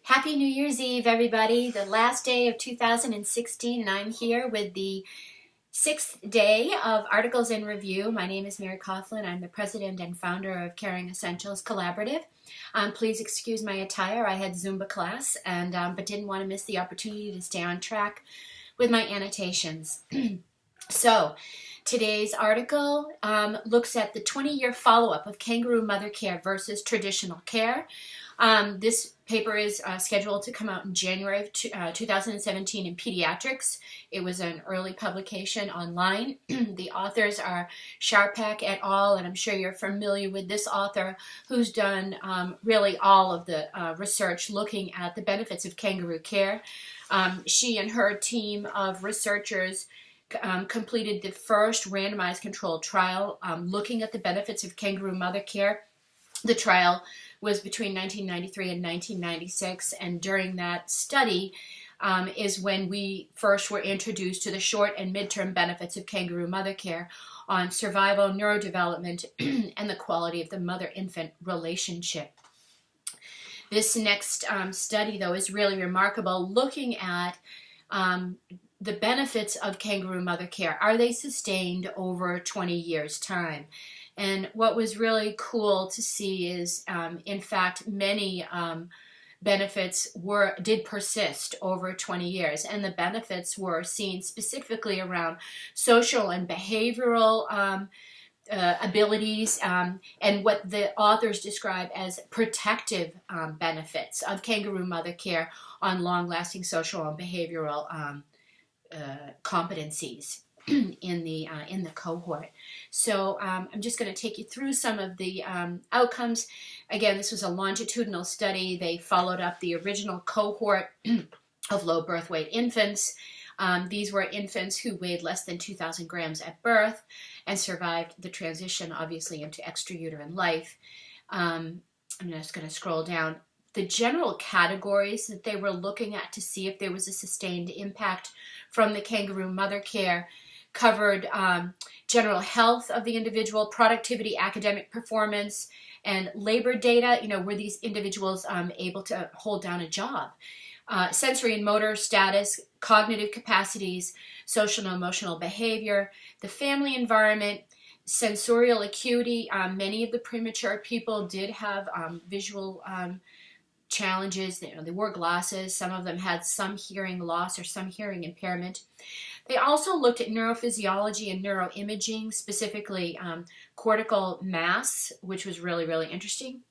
Happy New Year's Eve, everybody. The last day of 2016, and I'm here with the 6th day of Articles in Review. My name is Mary Coughlin. I'm the president and founder of Caring Essentials Collaborative. Please excuse my attire. I had Zumba class, but didn't want to miss the opportunity to stay on track with my annotations. So, today's article looks at the 20-year follow-up of kangaroo mother care versus traditional care. This paper is scheduled to come out in January of 2017 in Pediatrics. It was an early publication online. The authors are Charpak et al., and I'm sure you're familiar with this author who's done really all of the research looking at the benefits of kangaroo care. She and her team of researchers completed the first randomized controlled trial looking at the benefits of kangaroo mother care. The trial was between 1993 and 1996, and during that study is when we first were introduced to the short and midterm benefits of kangaroo mother care on survival, neurodevelopment, and the quality of the mother-infant relationship. This next study, though, is really remarkable, looking at the benefits of kangaroo mother care. Are they sustained over 20 years' time? And what was really cool to see is, in fact, many benefits did persist over 20 years. And the benefits were seen specifically around social and behavioral abilities and what the authors describe as protective benefits of kangaroo mother care on long-lasting social and behavioral competencies in the cohort. So I'm just going to take you through some of the outcomes. Again, this was a longitudinal study. They followed up the original cohort of low birth weight infants. These were infants who weighed less than 2,000 grams at birth and survived the transition, obviously, into extrauterine life. I'm just going to scroll down. The general categories that they were looking at to see if there was a sustained impact from the kangaroo mother care covered general health of the individual, productivity, academic performance, and labor data. Were these individuals able to hold down a job? Sensory and motor status, cognitive capacities, social and emotional behavior, the family environment, sensorial acuity. Many of the premature people did have visual challenges. They wore glasses. Some of them had some hearing loss or some hearing impairment. They also looked at neurophysiology and neuro imaging, specifically cortical mass, which was really, really interesting,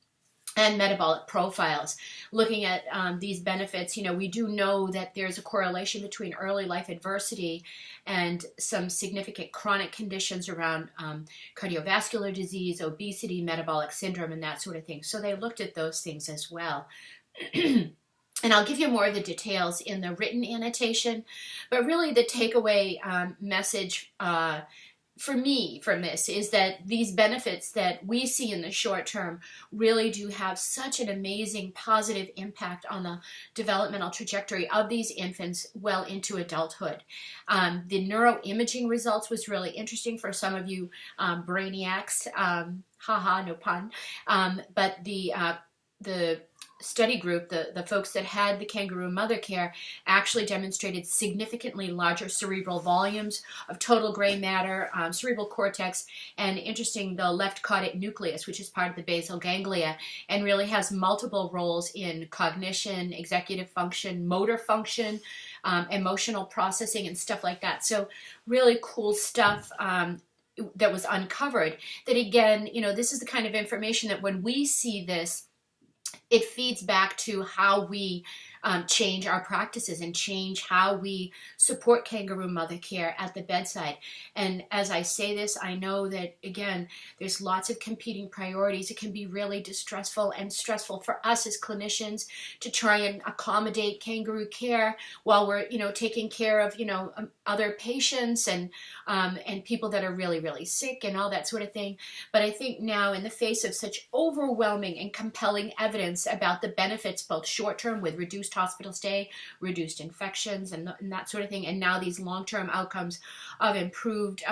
and metabolic profiles. Looking at these benefits, we do know that there's a correlation between early life adversity and some significant chronic conditions around cardiovascular disease, obesity, metabolic syndrome, and that sort of thing. So they looked at those things as well. And I'll give you more of the details in the written annotation, but really the takeaway message for me from this is that these benefits that we see in the short term really do have such an amazing positive impact on the developmental trajectory of these infants well into adulthood. The neuro imaging results was really interesting for some of you brainiacs, haha, no pun, but the study group, the folks that had the kangaroo mother care, actually demonstrated significantly larger cerebral volumes of total gray matter, cerebral cortex, and interesting, the left caudate nucleus, which is part of the basal ganglia, and really has multiple roles in cognition, executive function, motor function, emotional processing, and stuff like that. So really cool stuff that was uncovered. That again, this is the kind of information that when we see this, it feeds back to how we change our practices and change how we support kangaroo mother care at the bedside. And as I say this, I know that, again, there's lots of competing priorities. It can be really distressful and stressful for us as clinicians to try and accommodate kangaroo care while we're, taking care of, other patients and people that are really, really sick and all that sort of thing. But I think now, in the face of such overwhelming and compelling evidence about the benefits, both short-term with reduced hospital stay, reduced infections, and that sort of thing, and now these long-term outcomes of improved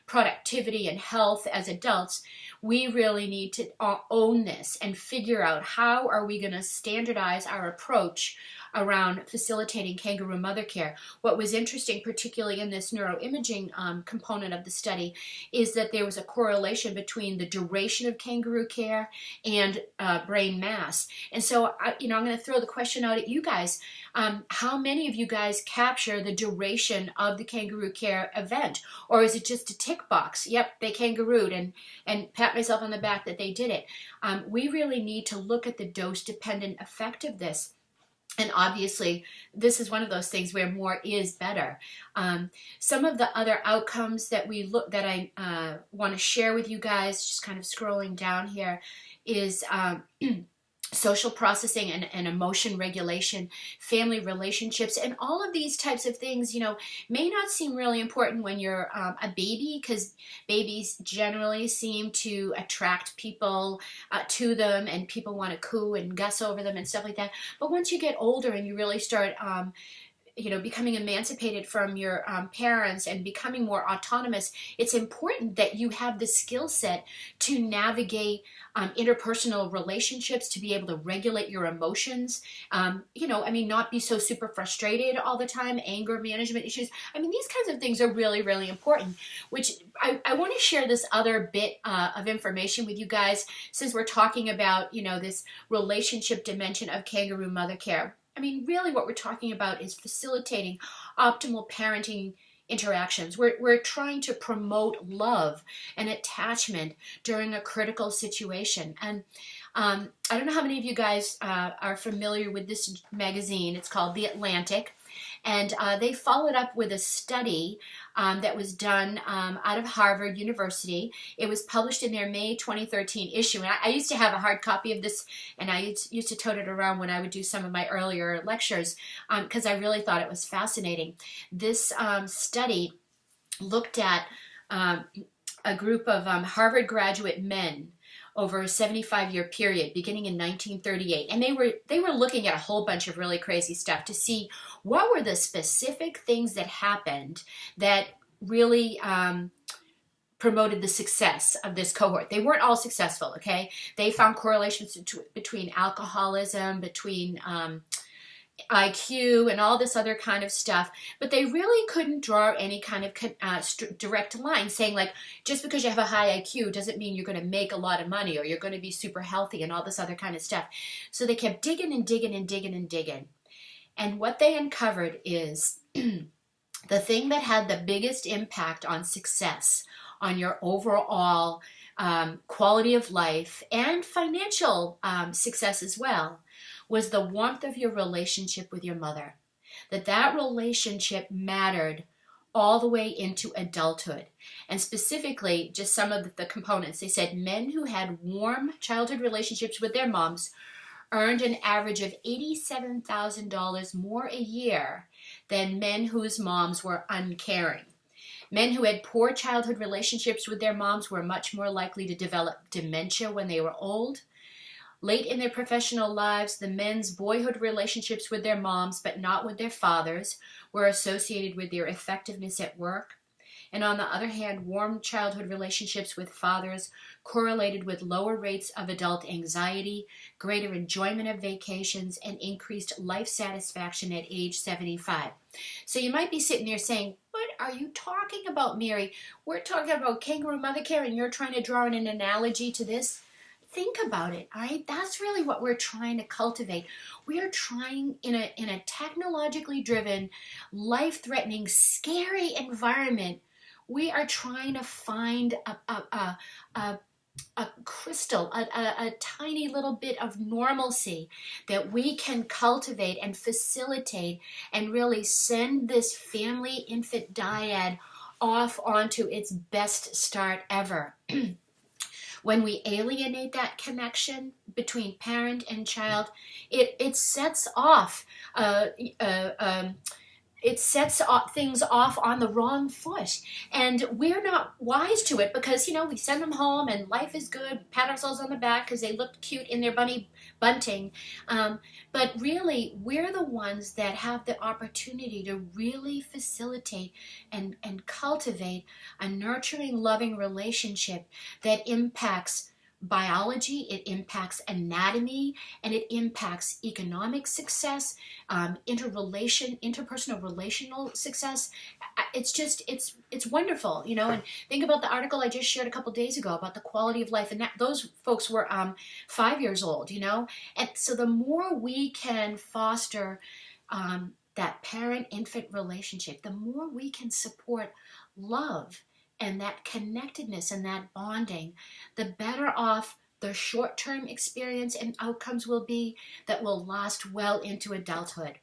productivity and health as adults, we really need to own this and figure out how are we going to standardize our approach around facilitating kangaroo mother care. What was interesting, particularly in this neuroimaging component of the study, is that there was a correlation between the duration of kangaroo care and brain mass. And so, I'm going to throw the question out at you guys. How many of you guys capture the duration of the kangaroo care event? Or is it just a tick box? Yep, they kangarooed, and pat myself on the back that they did it. We really need to look at the dose-dependent effect of this. And obviously, this is one of those things where more is better. Some of the other outcomes that I want to share with you guys, just kind of scrolling down here, is social processing and emotion regulation, family relationships, and all of these types of things, may not seem really important when you're a baby, because babies generally seem to attract people to them, and people want to coo and guss over them and stuff like that. But once you get older and you really start becoming emancipated from your parents and becoming more autonomous, it's important that you have the skill set to navigate interpersonal relationships, to be able to regulate your emotions, not be so super frustrated all the time, anger management issues. These kinds of things are really, really important, which I want to share this other bit of information with you guys, since we're talking about, this relationship dimension of kangaroo mother care. Really what we're talking about is facilitating optimal parenting interactions. We're trying to promote love and attachment during a critical situation. And I don't know how many of you guys are familiar with this magazine. It's called The Atlantic. And they followed up with a study that was done out of Harvard University. It was published in their May 2013 issue. And I used to have a hard copy of this, and I used to tote it around when I would do some of my earlier lectures, because I really thought it was fascinating. This study looked at a group of Harvard graduate men over a 75-year period beginning in 1938. And they were looking at a whole bunch of really crazy stuff to see what were the specific things that happened that really promoted the success of this cohort. They weren't all successful, okay? They found correlations between alcoholism, between IQ and all this other kind of stuff, but they really couldn't draw any kind of direct line saying, like, just because you have a high IQ doesn't mean you're going to make a lot of money or you're going to be super healthy and all this other kind of stuff. So they kept digging and digging and digging and digging. And what they uncovered is the thing that had the biggest impact on success, on your overall quality of life and financial success as well, was the warmth of your relationship with your mother. That relationship mattered all the way into adulthood. And specifically, just some of the components. They said men who had warm childhood relationships with their moms earned an average of $87,000 more a year than men whose moms were uncaring. Men who had poor childhood relationships with their moms were much more likely to develop dementia when they were old. Late in their professional lives, the men's boyhood relationships with their moms, but not with their fathers, were associated with their effectiveness at work. And on the other hand, warm childhood relationships with fathers correlated with lower rates of adult anxiety, greater enjoyment of vacations, and increased life satisfaction at age 75. So you might be sitting there saying, what are you talking about, Mary? We're talking about kangaroo mother care and you're trying to draw in an analogy to this? Think about it, all right? That's really what we're trying to cultivate. We are trying, in a technologically driven, life-threatening, scary environment, we are trying to find a crystal, a tiny little bit of normalcy that we can cultivate and facilitate and really send this family infant dyad off onto its best start ever. When we alienate that connection between parent and child, it sets off it sets things off on the wrong foot, and we're not wise to it because, you know, we send them home and life is good, pat ourselves on the back because they look cute in their bunny bunting, but really we're the ones that have the opportunity to really facilitate and cultivate a nurturing, loving relationship that impacts biology, it impacts anatomy, and it impacts economic success, interpersonal relational success. It's just, it's wonderful, you know. And think about the article I just shared a couple days ago about the quality of life, and those folks were 5 years old, you know. And so the more we can foster that parent-infant relationship, the more we can support love and that connectedness and that bonding, the better off the short-term experience and outcomes will be that will last well into adulthood.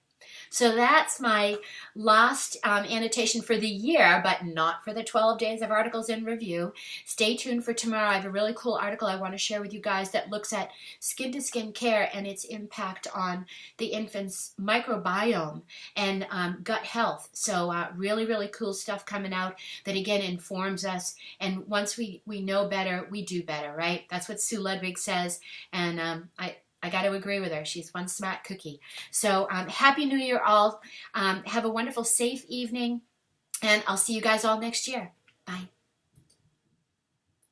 So that's my last annotation for the year, but not for the 12 days of articles in review. Stay tuned for tomorrow. I have a really cool article I want to share with you guys that looks at skin-to-skin care and its impact on the infant's microbiome and gut health. So really, really cool stuff coming out that, again, informs us. And once we know better, we do better, right? That's what Sue Ludwig says. And I got to agree with her. She's one smart cookie. So Happy New Year, all. Have a wonderful, safe evening, and I'll see you guys all next year. Bye.